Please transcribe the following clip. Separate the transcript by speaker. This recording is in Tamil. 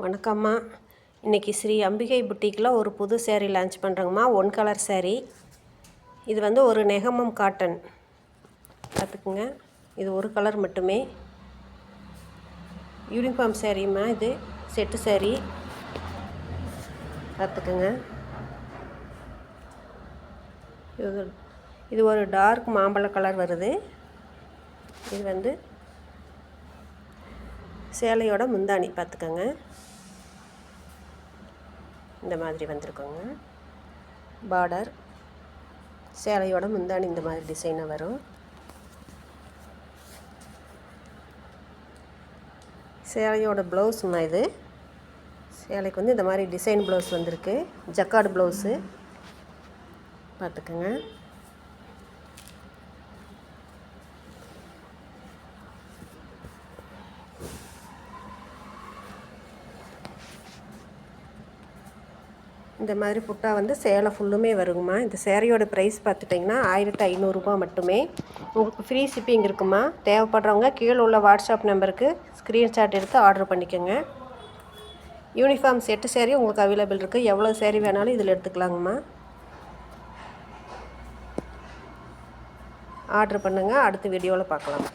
Speaker 1: வணக்கம்மா. இன்றைக்கி ஸ்ரீ அம்பிகை புட்டிக்கில் ஒரு புது சேரீ லான்ச் பண்ணுறோங்கம்மா. 1 கலர் சேரீ. இது வந்து ஒரு நெகமம் காட்டன் பார்த்துக்குங்க. இது ஒரு கலர் மட்டுமே. யூனிஃபார்ம் சேரீம்மா. இது செட்டு சேரீ பார்த்துக்குங்க. இது ஒரு டார்க் மாம்பழ கலர் வருது. இது வந்து சேலையோட முந்தானி பார்த்துக்கோங்க. இந்த மாதிரி வந்திருக்கோங்க. பார்டர் சேலையோட முந்தானி இந்த மாதிரி டிசைனாக வரும். சேலையோட ப்ளவுஸுமா. இது சேலைக்கு வந்து இந்த மாதிரி டிசைன் ப்ளவுஸ் வந்திருக்கு. ஜக்கார்டு ப்ளவுஸு பார்த்துக்கோங்க. இந்த மாதிரி புட்டா வந்து சேலை ஃபுல்லுமே வருங்கம்மா. இந்த சேரீயோட ப்ரைஸ் பார்த்துட்டிங்கன்னா 1500 ரூபா மட்டுமே. உங்களுக்கு ஃப்ரீ ஷிப்பிங் இருக்குமா. தேவைப்படுறவங்க கீழே உள்ள வாட்ஸ்அப் நம்பருக்கு ஸ்க்ரீன்ஷாட் எடுத்து ஆர்டர் பண்ணிக்கோங்க. யூனிஃபார்ம் செட்டு சேரீ உங்களுக்கு அவைலபிள் இருக்குது. எவ்வளோ சேரீ வேணாலும் இதில் எடுத்துக்கலாங்கம்மா. ஆர்டர் பண்ணுங்கள். அடுத்த வீடியோவில் பார்க்கலாம்.